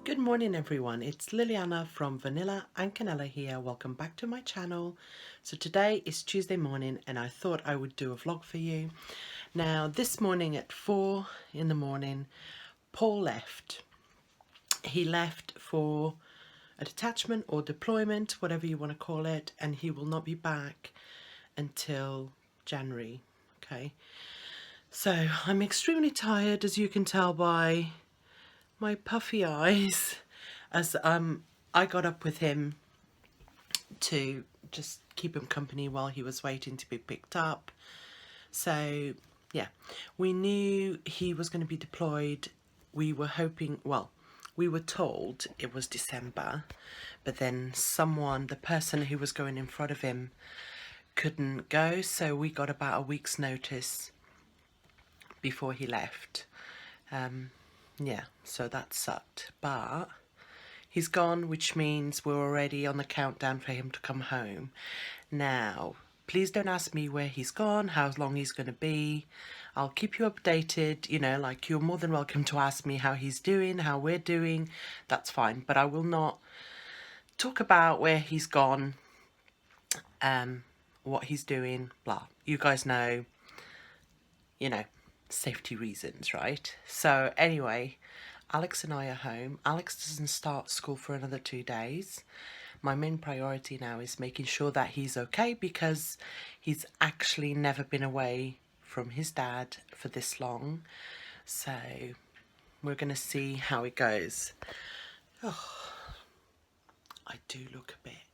Good morning everyone, it's Liliana from Vanillandcanela here. Welcome back to my channel. So today is Tuesday morning and I thought I would do a vlog for you. Now this morning at 4 in the morning, Paul left. He left for a detachment or deployment, whatever you want to call it, and he will not be back until January. Okay, so I'm extremely tired, as you can tell by my puffy eyes, as I got up with him to just keep him company while he was waiting to be picked up. So yeah, we knew he was going to be deployed. We were hoping, well, we were told it was December, but then the person who was going in front of him couldn't go, so we got about a week's notice before he left. Yeah, so that sucked, but he's gone, which means we're already on the countdown for him to come home. Now, please don't ask me where he's gone, how long he's going to be. I'll keep you updated, you know, like you're more than welcome to ask me how he's doing, how we're doing, that's fine. But I will not talk about where he's gone, what he's doing, blah. You guys know, you know, safety reasons, right? So anyway, Alex and I are home. Alex doesn't start school for another 2 days. My main priority now is making sure that he's okay, because he's actually never been away from his dad for this long. So we're going to see how it goes. Oh, I do look a bit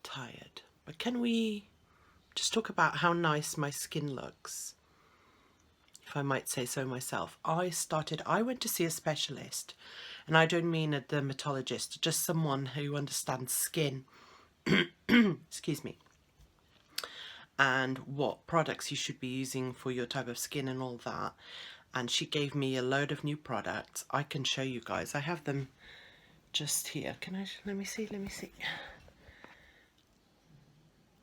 tired, but can we just talk about how nice my skin looks? If I might say so myself. I went to see a specialist, and I don't mean a dermatologist, just someone who understands skin, excuse me, and what products you should be using for your type of skin and all that. And she gave me a load of new products. I can show you guys. I have them just here. Let me see.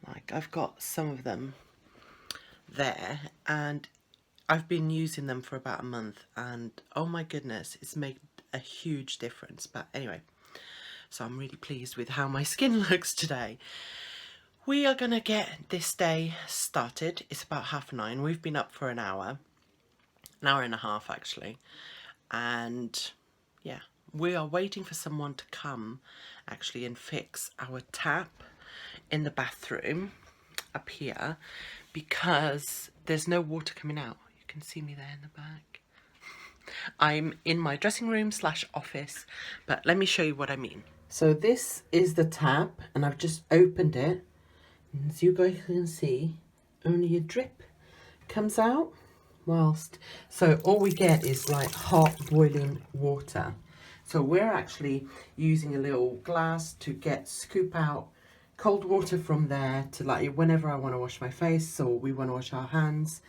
Like, I've got some of them there, and I've been using them for about a month, and oh my goodness, it's made a huge difference. But anyway, so I'm really pleased with how my skin looks today. We are gonna get this day started. It's about 9:30. We've been up for an hour and a half actually, and yeah, we are waiting for someone to come actually and fix our tap in the bathroom up here, because there's no water coming out. You can see me there in the back. I'm in my dressing room / office, but let me show you what I mean. So this is the tap, and I've just opened it, and as you guys can see, only a drip comes out. So all we get is like hot boiling water. So we're actually using a little glass to scoop out cold water from there to, like, whenever I want to wash my face or we want to wash our hands,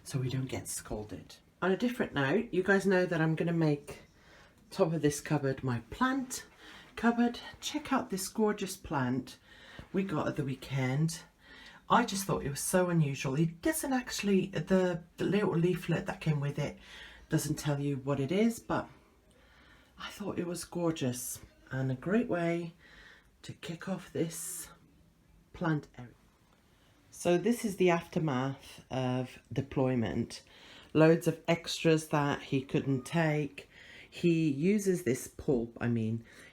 so we don't get scalded. On a different note, you guys know that I'm going to make top of this cupboard my plant cupboard. Check out this gorgeous plant we got at the weekend. I just thought it was so unusual. It doesn't actually, the little leaflet that came with it doesn't tell you what it is, but I thought it was gorgeous and a great way to kick off this plant area. So this is the aftermath of deployment. Loads of extras that he couldn't take. He uses this pulp,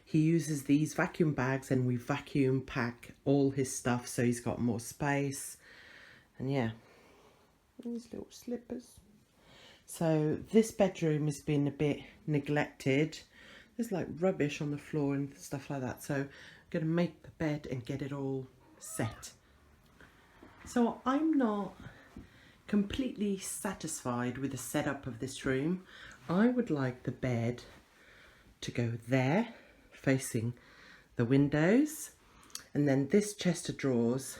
he uses these vacuum bags, and we vacuum pack all his stuff so he's got more space. And yeah, these little slippers. So this bedroom has been a bit neglected. There's like rubbish on the floor and stuff like that. So I'm going to make the bed and get it all set. So I'm not completely satisfied with the setup of this room. I would like the bed to go there, facing the windows, and then this chest of drawers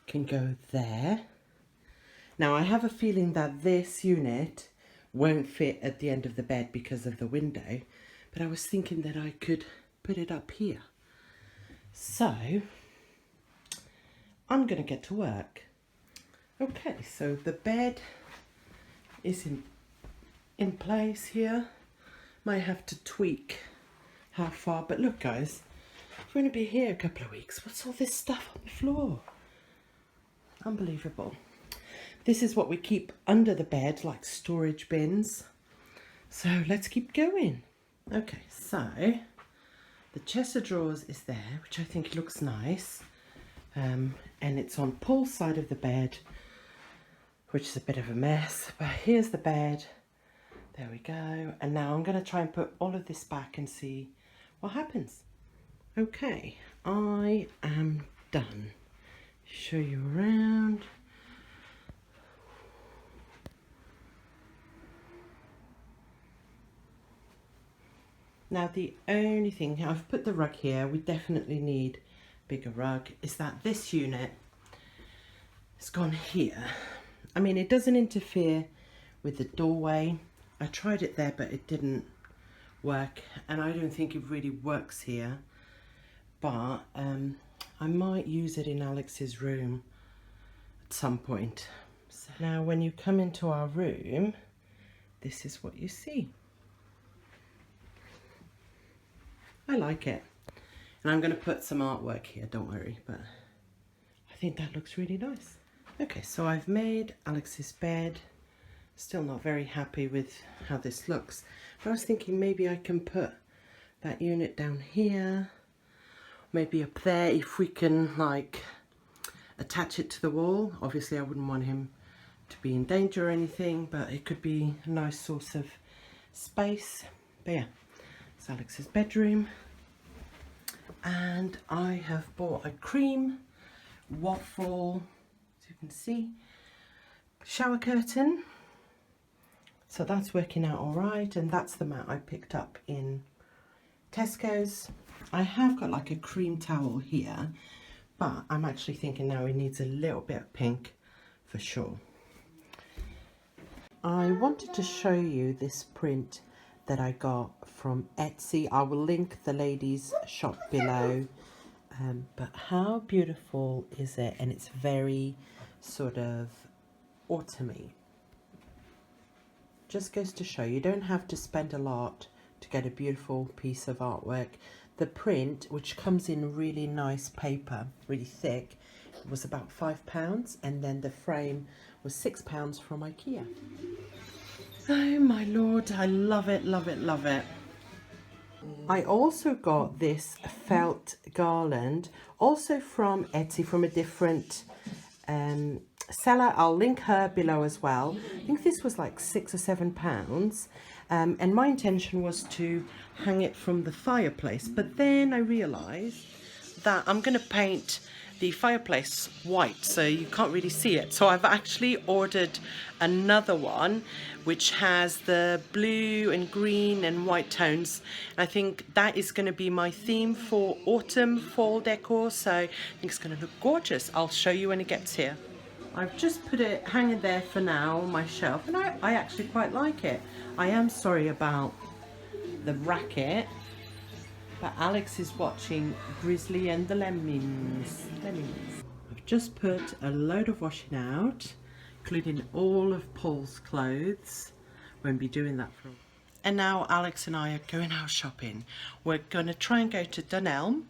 can go there. Now I have a feeling that this unit won't fit at the end of the bed because of the window, but I was thinking that I could put it up here. So I'm gonna get to work. Okay, so the bed is in place here. Might have to tweak how far, but look guys, we're going to be here a couple of weeks. What's all this stuff on the floor? Unbelievable. This is what we keep under the bed, like storage bins. So let's keep going. Okay, so the chest of drawers is there, which I think looks nice. And it's on Paul's side of the bed, which is a bit of a mess. But here's the bed. There we go. And now I'm going to try and put all of this back and see what happens. Okay, I am done. Show you around. Now the only thing, I've put the rug here, we definitely need a bigger rug, is that this unit has gone here. I mean, it doesn't interfere with the doorway. I tried it there, but it didn't work, and I don't think it really works here. But I might use it in Alex's room at some point. So now when you come into our room, this is what you see. I like it. And I'm going to put some artwork here, don't worry, but I think that looks really nice. Okay, so I've made Alex's bed. Still not very happy with how this looks. But I was thinking maybe I can put that unit down here. Maybe up there if we can like attach it to the wall. Obviously I wouldn't want him to be in danger or anything, but it could be a nice source of space. But yeah. It's Alex's bedroom, and I have bought a cream waffle, as you can see, shower curtain. So that's working out all right, and that's the mat I picked up in Tesco's. I have got like a cream towel here, but I'm actually thinking now it needs a little bit of pink for sure. I wanted to show you this print that I got from Etsy. I will link the ladies' shop below. But how beautiful is it? And it's very sort of autumny. Just goes to show you don't have to spend a lot to get a beautiful piece of artwork. The print, which comes in really nice paper, really thick, was about £5, and then the frame was £6 from IKEA. Oh my lord, I love it, love it, love it. I also got this felt garland, also from Etsy, from a different seller. I'll link her below as well. I think this was like £6 or £7. And my intention was to hang it from the fireplace, but then I realised that I'm going to paint the fireplace white, so you can't really see it. So I've actually ordered another one which has the blue and green and white tones. I think that is going to be my theme for autumn fall decor, so I think it's going to look gorgeous. I'll show you when it gets here. I've just put it hanging there for now on my shelf, and I actually quite like it. I am sorry about the racket, but Alex is watching Grizzly and the Lemmings. I've just put a load of washing out, including all of Paul's clothes. Won't be doing that for a while. And now Alex and I are going out shopping. We're going to try and go to DITL,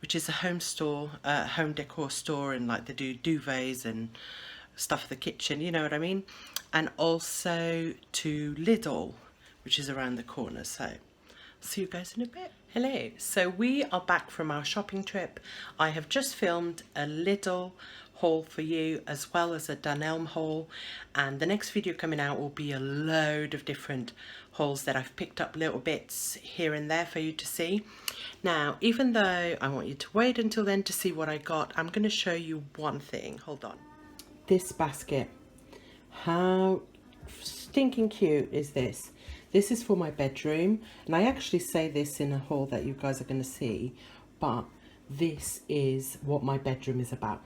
which is a home store, home decor store, and like they do duvets and stuff for the kitchen, you know what I mean? And also to Lidl, which is around the corner. So see you guys in a bit. Hello, so we are back from our shopping trip. I have just filmed a Lidl haul for you, as well as a DITL haul, and the next video coming out will be a load of different hauls that I've picked up little bits here and there for you to see. Now, even though I want you to wait until then to see what I got, I'm going to show you one thing. Hold on. This basket. How stinking cute is this? This is for my bedroom, and I actually say this in a haul that you guys are going to see, but this is what my bedroom is about.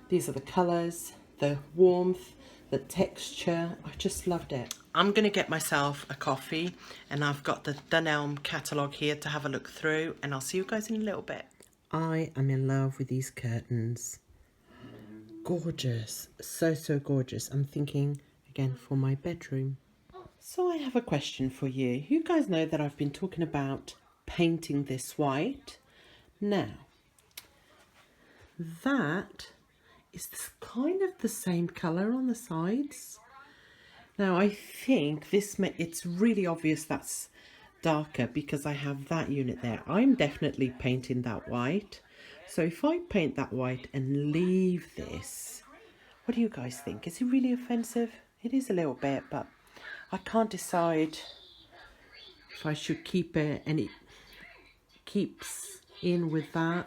These are the colours, the warmth, the texture. I just loved it. I'm going to get myself a coffee, and I've got the DITL catalogue here to have a look through, and I'll see you guys in a little bit. I am in love with these curtains. Gorgeous. So, so gorgeous. I'm thinking, again, for my bedroom. So I have a question for you. You guys know that I've been talking about painting this white. Now, that is kind of the same colour on the sides. Now I think it's really obvious that's darker because I have that unit there. I'm definitely painting that white. So if I paint that white and leave this, what do you guys think? Is it really offensive? It is a little bit, but I can't decide if I should keep it, and it keeps in with that.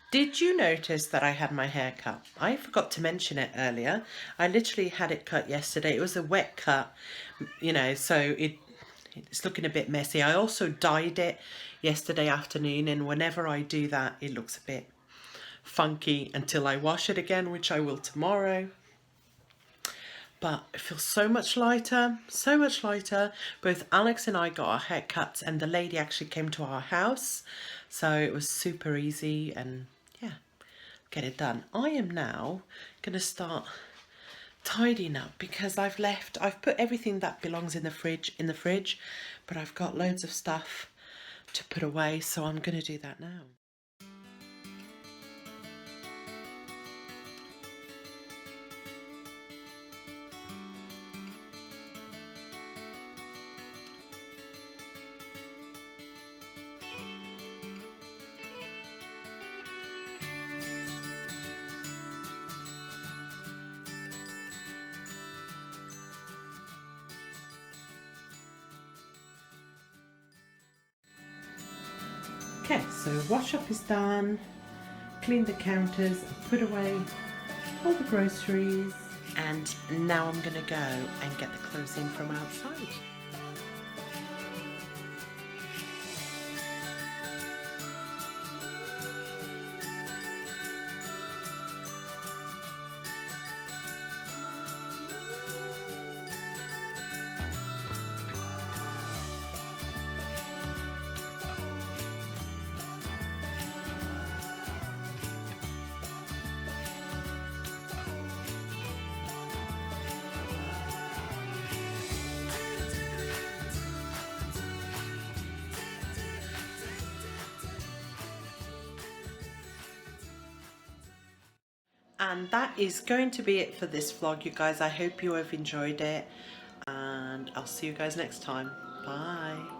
Did you notice that I had my hair cut? I forgot to mention it earlier. I literally had it cut yesterday. It was a wet cut, you know, so it's looking a bit messy. I also dyed it yesterday afternoon, and whenever I do that, it looks a bit funky until I wash it again, which I will tomorrow. But it feels so much lighter, so much lighter. Both Alex and I got our haircuts, and the lady actually came to our house, so it was super easy, and yeah, get it done. I am now gonna start tidying up because I've put everything that belongs in the fridge, but I've got loads of stuff to put away, so I'm gonna do that now. Okay, so wash up is done, clean the counters, put away all the groceries, and now I'm gonna go and get the clothes in from outside. And that is going to be it for this vlog, you guys. I hope you have enjoyed it, and I'll see you guys next time. Bye.